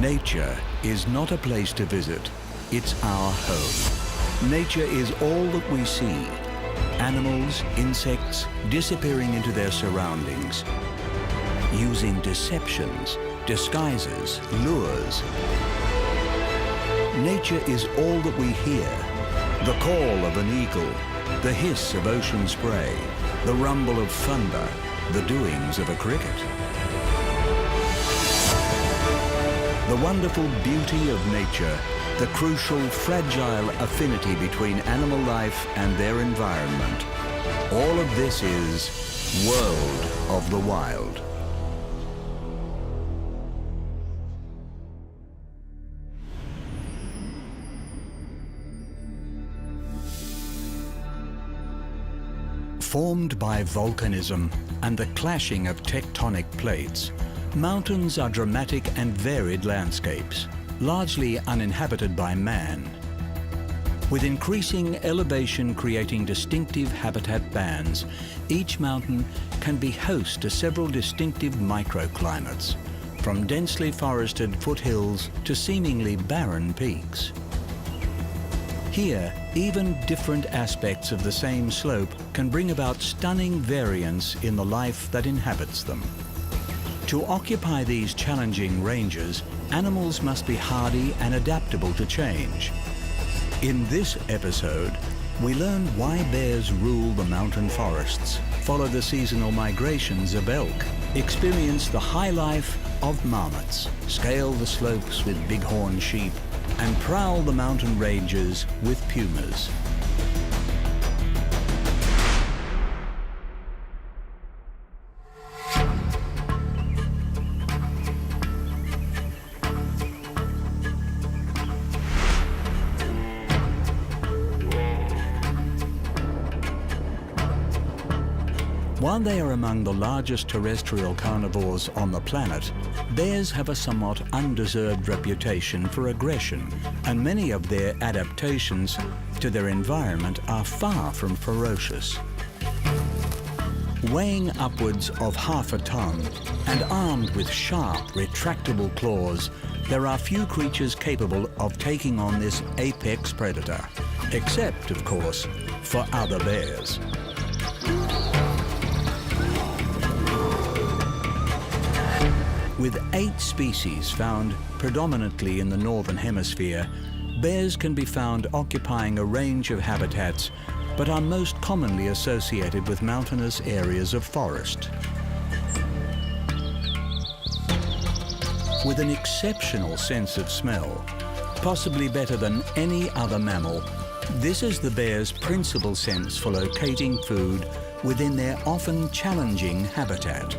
Nature is not a place to visit, it's our home. Nature is all that we see. Animals, insects, disappearing into their surroundings, using deceptions, disguises, lures. Nature is all that we hear. The call of an eagle, the hiss of ocean spray, the rumble of thunder, the doings of a cricket. The wonderful beauty of nature, the crucial, fragile affinity between animal life and their environment. All of this is World of the Wild. Formed by volcanism and the clashing of tectonic plates, mountains are dramatic and varied landscapes, largely uninhabited by man. With increasing elevation creating distinctive habitat bands, each mountain can be host to several distinctive microclimates, from densely forested foothills to seemingly barren peaks. Here, even different aspects of the same slope can bring about stunning variance in the life that inhabits them. To occupy these challenging ranges, animals must be hardy and adaptable to change. In this episode, we learn why bears rule the mountain forests, follow the seasonal migrations of elk, experience the high life of marmots, scale the slopes with bighorn sheep, and prowl the mountain ranges with pumas. While they are among the largest terrestrial carnivores on the planet, bears have a somewhat undeserved reputation for aggression, and many of their adaptations to their environment are far from ferocious. Weighing upwards of half a ton and armed with sharp, retractable claws, there are few creatures capable of taking on this apex predator, except, of course, for other bears. With 8 species found predominantly in the northern hemisphere, bears can be found occupying a range of habitats, but are most commonly associated with mountainous areas of forest. With an exceptional sense of smell, possibly better than any other mammal, this is the bear's principal sense for locating food within their often challenging habitat.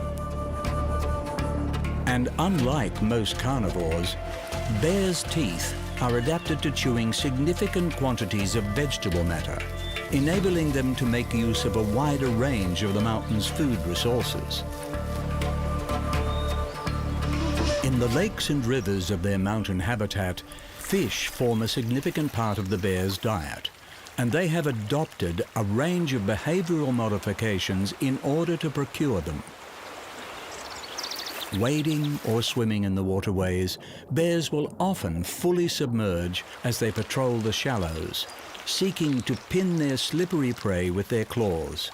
And unlike most carnivores, bears' teeth are adapted to chewing significant quantities of vegetable matter, enabling them to make use of a wider range of the mountain's food resources. In the lakes and rivers of their mountain habitat, fish form a significant part of the bear's diet, and they have adopted a range of behavioral modifications in order to procure them. Wading or swimming in the waterways, bears will often fully submerge as they patrol the shallows, seeking to pin their slippery prey with their claws.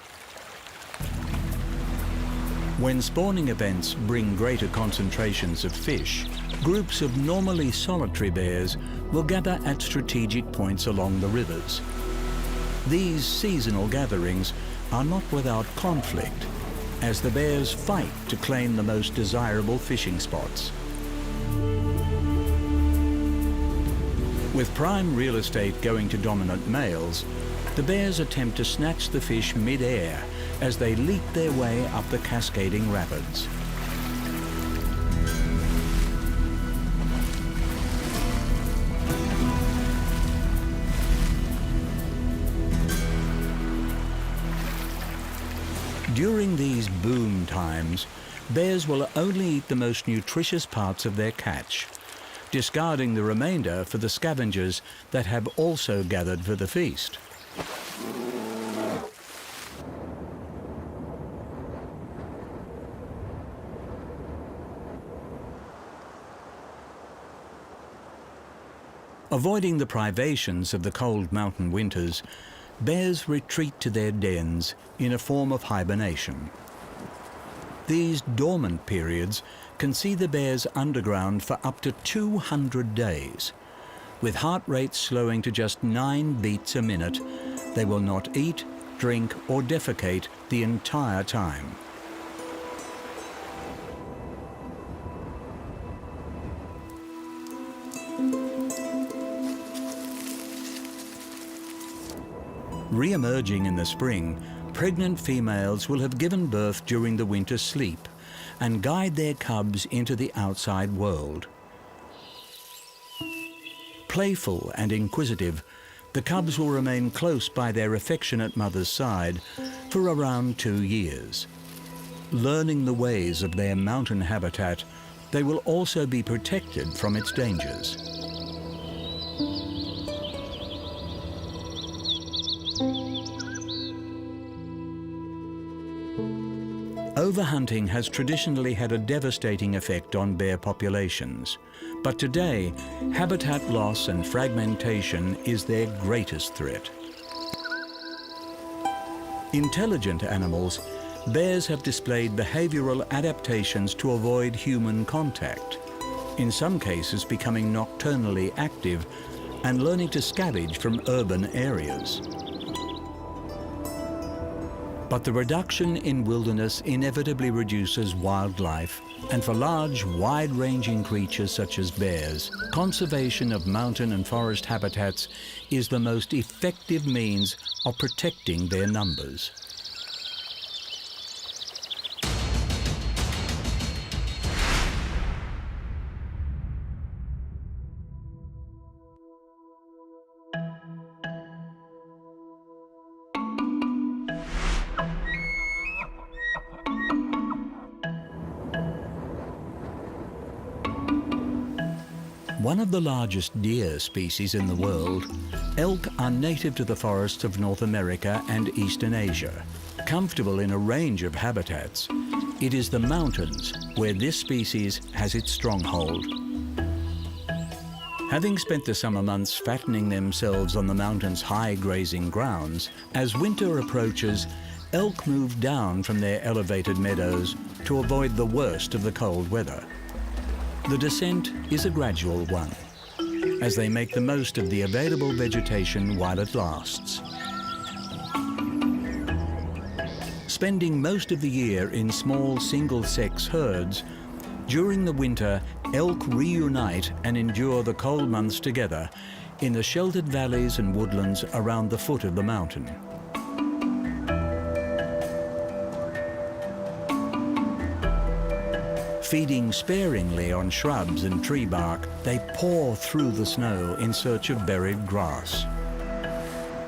When spawning events bring greater concentrations of fish, groups of normally solitary bears will gather at strategic points along the rivers. These seasonal gatherings are not without conflict, as the bears fight to claim the most desirable fishing spots. With prime real estate going to dominant males, the bears attempt to snatch the fish mid-air as they leap their way up the cascading rapids. During these boom times, bears will only eat the most nutritious parts of their catch, discarding the remainder for the scavengers that have also gathered for the feast. Avoiding the privations of the cold mountain winters, bears retreat to their dens in a form of hibernation. These dormant periods can see the bears underground for up to 200 days. With heart rates slowing to just 9 beats a minute, they will not eat, drink or defecate the entire time. Re-emerging in the spring, pregnant females will have given birth during the winter sleep and guide their cubs into the outside world. Playful and inquisitive, the cubs will remain close by their affectionate mother's side for around 2 years. Learning the ways of their mountain habitat, they will also be protected from its dangers. Overhunting has traditionally had a devastating effect on bear populations, but today, habitat loss and fragmentation is their greatest threat. Intelligent animals, bears have displayed behavioral adaptations to avoid human contact, in some cases becoming nocturnally active and learning to scavenge from urban areas. But the reduction in wilderness inevitably reduces wildlife, and for large, wide-ranging creatures such as bears, conservation of mountain and forest habitats is the most effective means of protecting their numbers. One of the largest deer species in the world, elk are native to the forests of North America and Eastern Asia. Comfortable in a range of habitats, it is the mountains where this species has its stronghold. Having spent the summer months fattening themselves on the mountain's high grazing grounds, as winter approaches, elk move down from their elevated meadows to avoid the worst of the cold weather. The descent is a gradual one, as they make the most of the available vegetation while it lasts. Spending most of the year in small single-sex herds, during the winter, elk reunite and endure the cold months together in the sheltered valleys and woodlands around the foot of the mountain. Feeding sparingly on shrubs and tree bark, they pour through the snow in search of buried grass.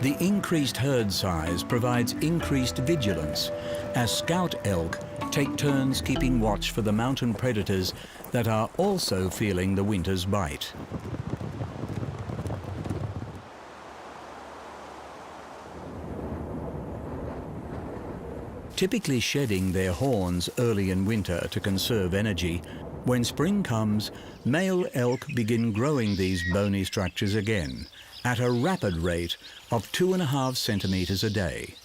The increased herd size provides increased vigilance, as scout elk take turns keeping watch for the mountain predators that are also feeling the winter's bite. Typically shedding their horns early in winter to conserve energy, when spring comes, male elk begin growing these bony structures again at a rapid rate of 2.5 centimeters a day.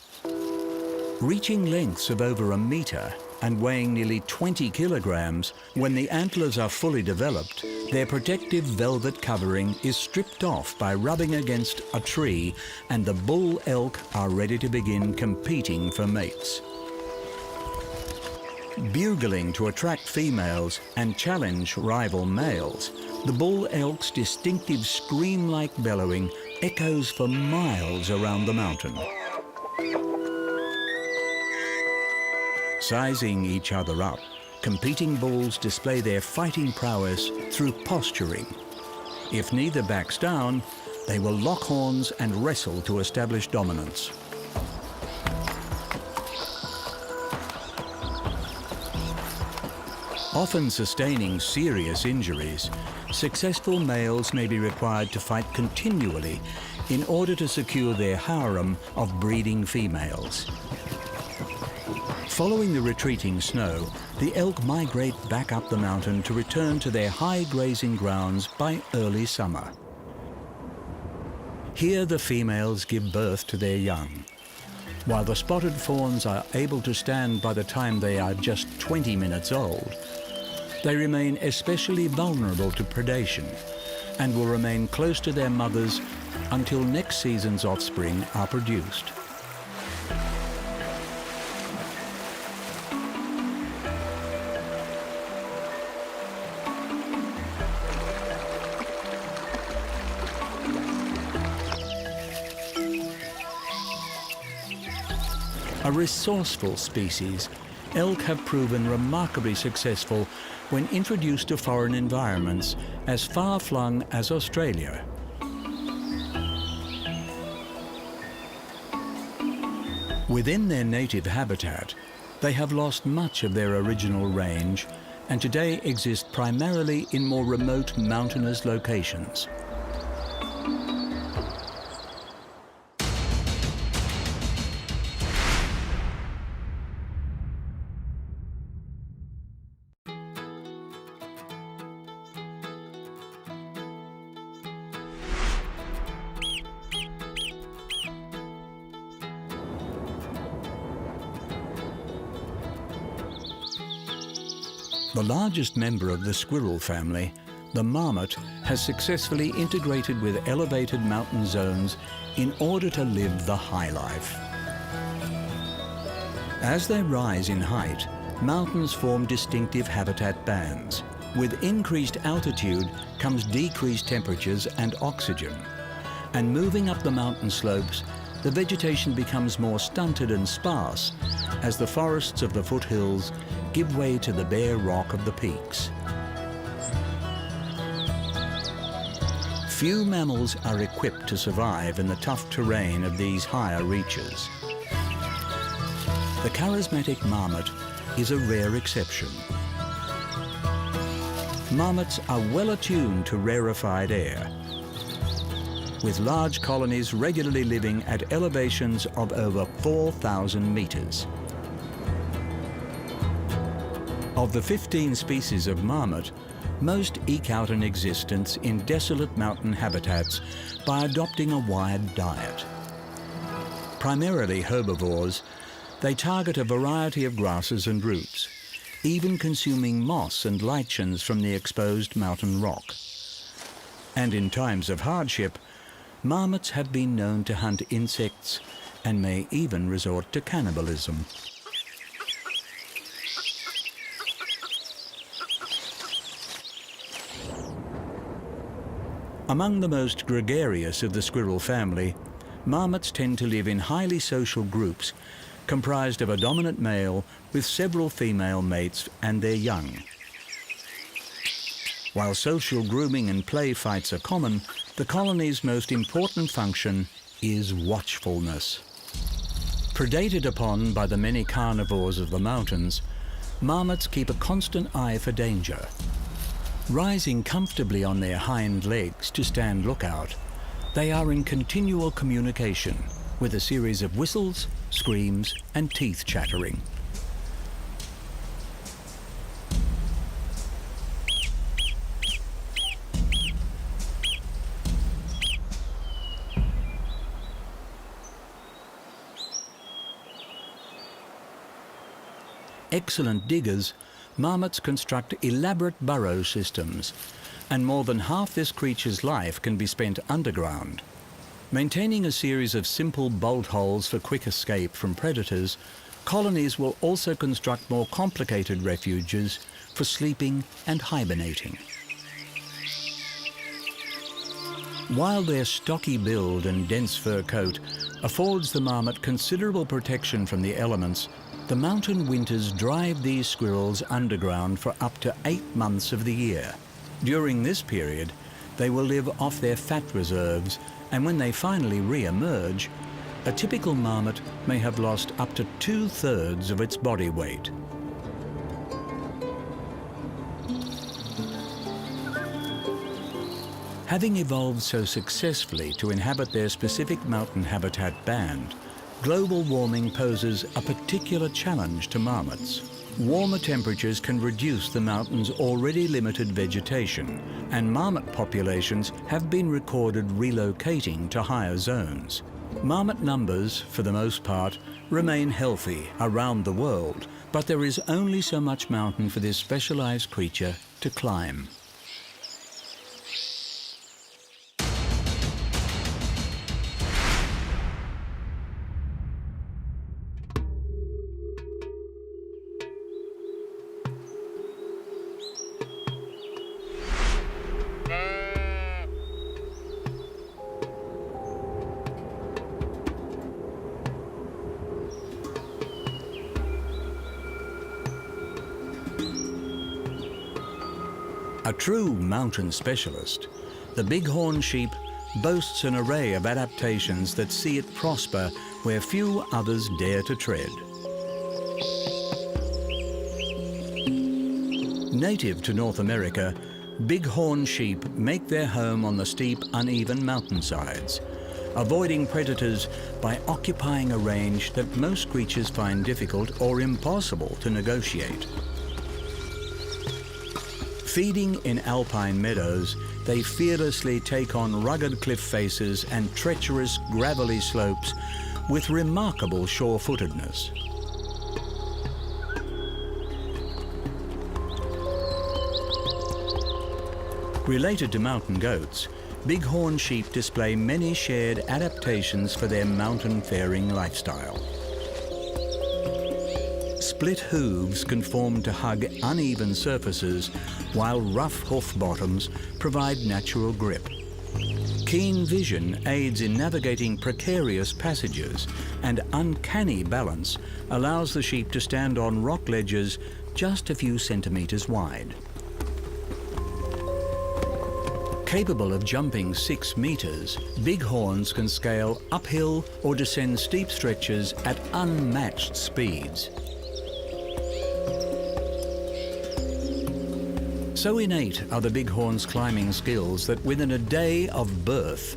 Reaching lengths of over 1 meter and weighing nearly 20 kilograms, when the antlers are fully developed, their protective velvet covering is stripped off by rubbing against a tree, and the bull elk are ready to begin competing for mates. Bugling to attract females and challenge rival males, the bull elk's distinctive scream-like bellowing echoes for miles around the mountain. Sizing each other up, competing bulls display their fighting prowess through posturing. If neither backs down, they will lock horns and wrestle to establish dominance. Often sustaining serious injuries, successful males may be required to fight continually in order to secure their harem of breeding females. Following the retreating snow, the elk migrate back up the mountain to return to their high grazing grounds by early summer. Here the females give birth to their young. While the spotted fawns are able to stand by the time they are just 20 minutes old, they remain especially vulnerable to predation and will remain close to their mothers until next season's offspring are produced. A resourceful species, elk have proven remarkably successful when introduced to foreign environments as far-flung as Australia. Within their native habitat, they have lost much of their original range and today exist primarily in more remote mountainous locations. The largest member of the squirrel family, the marmot, has successfully integrated with elevated mountain zones in order to live the high life. As they rise in height, mountains form distinctive habitat bands. With increased altitude comes decreased temperatures and oxygen. And moving up the mountain slopes, the vegetation becomes more stunted and sparse as the forests of the foothills give way to the bare rock of the peaks. Few mammals are equipped to survive in the tough terrain of these higher reaches. The charismatic marmot is a rare exception. Marmots are well attuned to rarefied air, with large colonies regularly living at elevations of over 4,000 meters. Of the 15 species of marmot, most eke out an existence in desolate mountain habitats by adopting a wide diet. Primarily herbivores, they target a variety of grasses and roots, even consuming moss and lichens from the exposed mountain rock. And in times of hardship, marmots have been known to hunt insects and may even resort to cannibalism. Among the most gregarious of the squirrel family, marmots tend to live in highly social groups comprised of a dominant male with several female mates and their young. While social grooming and play fights are common, the colony's most important function is watchfulness. Predated upon by the many carnivores of the mountains, marmots keep a constant eye for danger. Rising comfortably on their hind legs to stand lookout, they are in continual communication with a series of whistles, screams, and teeth chattering. Excellent diggers, marmots construct elaborate burrow systems, and more than half this creature's life can be spent underground. Maintaining a series of simple bolt holes for quick escape from predators, colonies will also construct more complicated refuges for sleeping and hibernating. While their stocky build and dense fur coat affords the marmot considerable protection from the elements, the mountain winters drive these squirrels underground for up to 8 months of the year. During this period, they will live off their fat reserves, and when they finally re-emerge, a typical marmot may have lost up to 2/3 of its body weight. Having evolved so successfully to inhabit their specific mountain habitat band, global warming poses a particular challenge to marmots. warmer temperatures can reduce the mountain's already limited vegetation, and marmot populations have been recorded relocating to higher zones. Marmot numbers, for the most part, remain healthy around the world, but there is only so much mountain for this specialized creature to climb. A true mountain specialist, the bighorn sheep boasts an array of adaptations that see it prosper where few others dare to tread. Native to North America, bighorn sheep make their home on the steep, uneven mountainsides, avoiding predators by occupying a range that most creatures find difficult or impossible to negotiate. Feeding in alpine meadows, they fearlessly take on rugged cliff faces and treacherous gravelly slopes with remarkable sure-footedness. Related to mountain goats, bighorn sheep display many shared adaptations for their mountain-faring lifestyle. Split hooves can form to hug uneven surfaces, while rough hoof bottoms provide natural grip. Keen vision aids in navigating precarious passages, and uncanny balance allows the sheep to stand on rock ledges just a few centimeters wide. Capable of jumping 6 meters, bighorns can scale uphill or descend steep stretches at unmatched speeds. So innate are the bighorn's climbing skills that within a day of birth,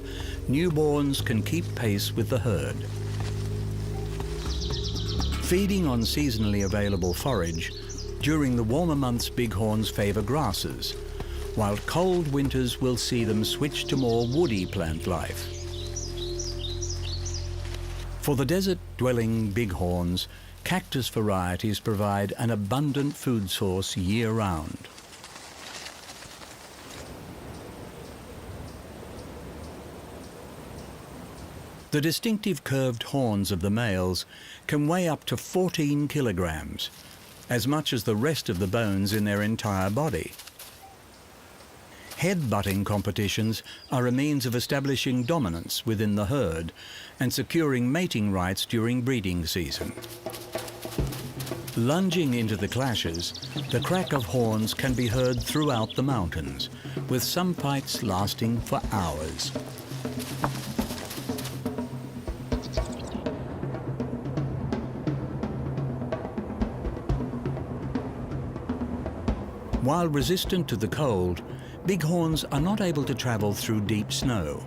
newborns can keep pace with the herd. Feeding on seasonally available forage, during the warmer months bighorns favor grasses, while cold winters will see them switch to more woody plant life. For the desert-dwelling bighorns, cactus varieties provide an abundant food source year-round. The distinctive curved horns of the males can weigh up to 14 kilograms, as much as the rest of the bones in their entire body. Head-butting competitions are a means of establishing dominance within the herd and securing mating rights during breeding season. Lunging into the clashes, the crack of horns can be heard throughout the mountains, with some fights lasting for hours. While resistant to the cold, bighorns are not able to travel through deep snow,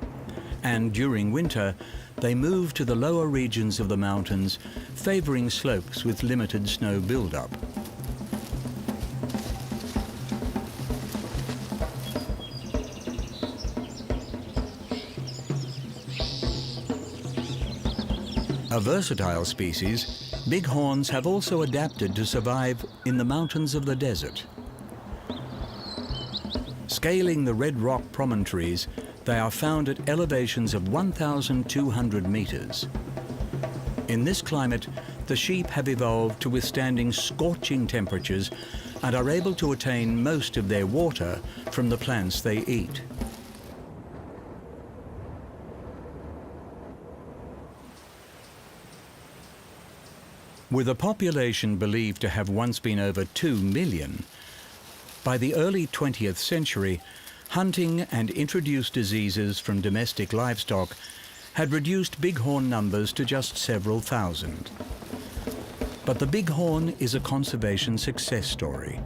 and during winter, they move to the lower regions of the mountains, favoring slopes with limited snow buildup. A versatile species, bighorns have also adapted to survive in the mountains of the desert. Scaling the red rock promontories, they are found at elevations of 1,200 meters. In this climate, the sheep have evolved to withstanding scorching temperatures and are able to attain most of their water from the plants they eat. With a population believed to have once been over 2 million, by the early 20th century, hunting and introduced diseases from domestic livestock had reduced bighorn numbers to just several thousand. But the bighorn is a conservation success story,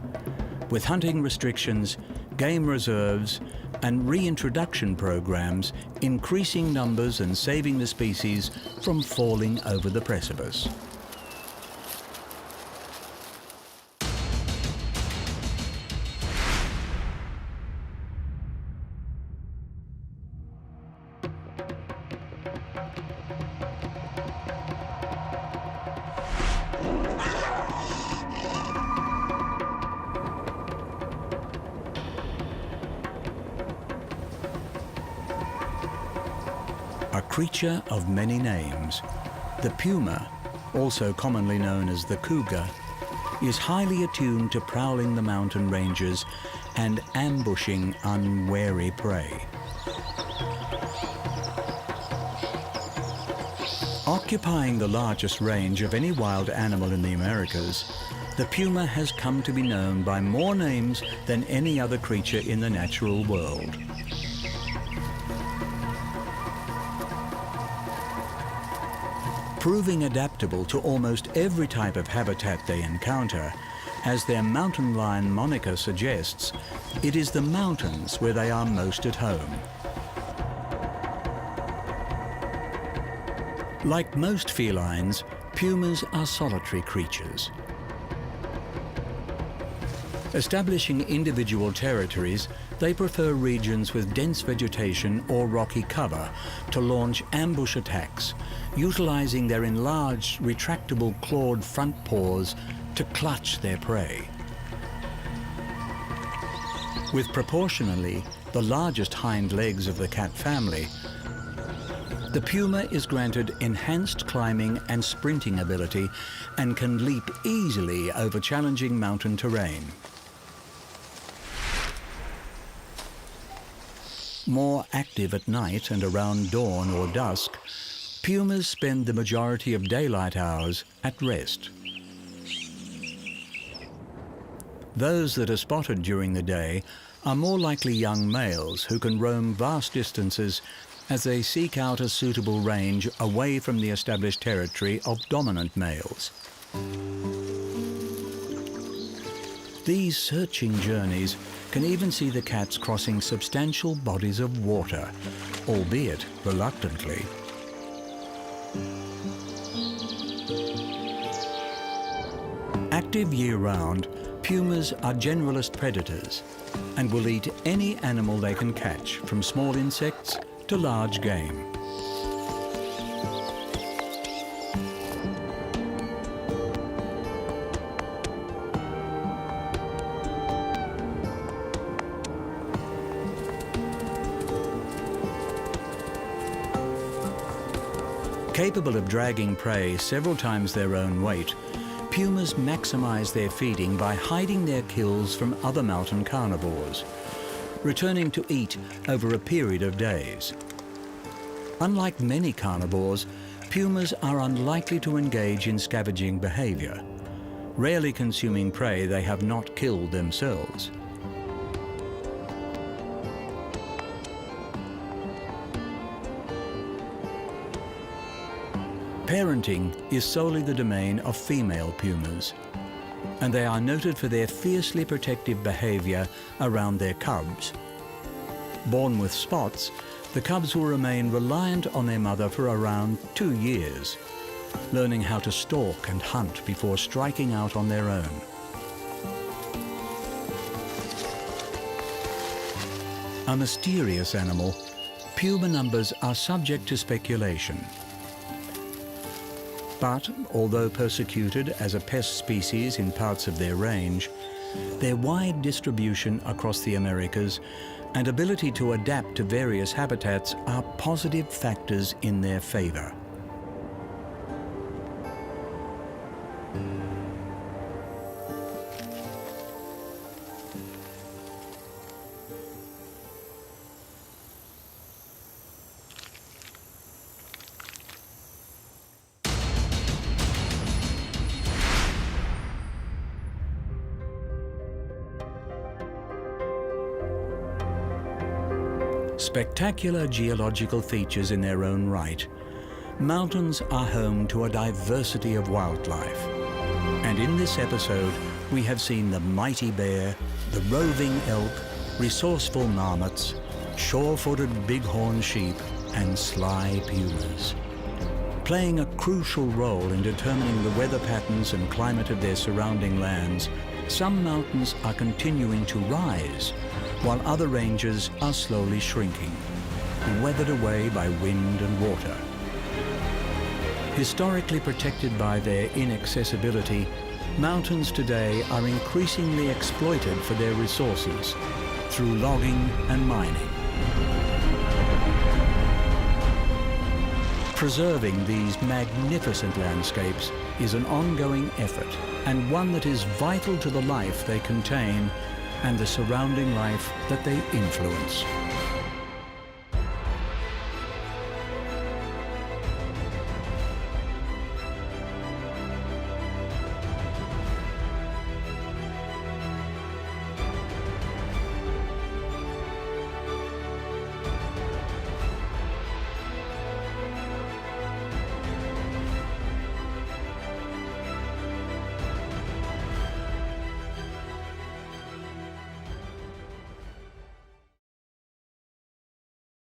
with hunting restrictions, game reserves, and reintroduction programs increasing numbers and saving the species from falling over the precipice. creature of many names, the puma, also commonly known as the cougar, is highly attuned to prowling the mountain ranges and ambushing unwary prey. Occupying the largest range of any wild animal in the Americas, the puma has come to be known by more names than any other creature in the natural world. Proving adaptable to almost every type of habitat they encounter, as their mountain lion moniker suggests, it is the mountains where they are most at home. Like most felines, pumas are solitary creatures. Establishing individual territories, they prefer regions with dense vegetation or rocky cover to launch ambush attacks, utilizing their enlarged, retractable clawed front paws to clutch their prey. With proportionally the largest hind legs of the cat family, the puma is granted enhanced climbing and sprinting ability and can leap easily over challenging mountain terrain. More active at night and around dawn or dusk, pumas spend the majority of daylight hours at rest. Those that are spotted during the day are more likely young males who can roam vast distances as they seek out a suitable range away from the established territory of dominant males. These searching journeys can even see the cats crossing substantial bodies of water, albeit reluctantly. Active year-round, pumas are generalist predators and will eat any animal they can catch, from small insects to large game. Capable of dragging prey several times their own weight, pumas maximize their feeding by hiding their kills from other mountain carnivores, returning to eat over a period of days. Unlike many carnivores, pumas are unlikely to engage in scavenging behavior, rarely consuming prey they have not killed themselves. Parenting is solely the domain of female pumas, and they are noted for their fiercely protective behavior around their cubs. Born with spots, the cubs will remain reliant on their mother for around 2 years, learning how to stalk and hunt before striking out on their own. A mysterious animal, puma numbers are subject to speculation. But although persecuted as a pest species in parts of their range, their wide distribution across the Americas and ability to adapt to various habitats are positive factors in their favor. Spectacular geological features in their own right, mountains are home to a diversity of wildlife. And in this episode, we have seen the mighty bear, the roving elk, resourceful marmots, sure-footed bighorn sheep, and sly pumas. Playing a crucial role in determining the weather patterns and climate of their surrounding lands, some mountains are continuing to rise, while other ranges are slowly shrinking, weathered away by wind and water. Historically protected by their inaccessibility, mountains today are increasingly exploited for their resources through logging and mining. Preserving these magnificent landscapes is an ongoing effort, and one that is vital to the life they contain and the surrounding life that they influence.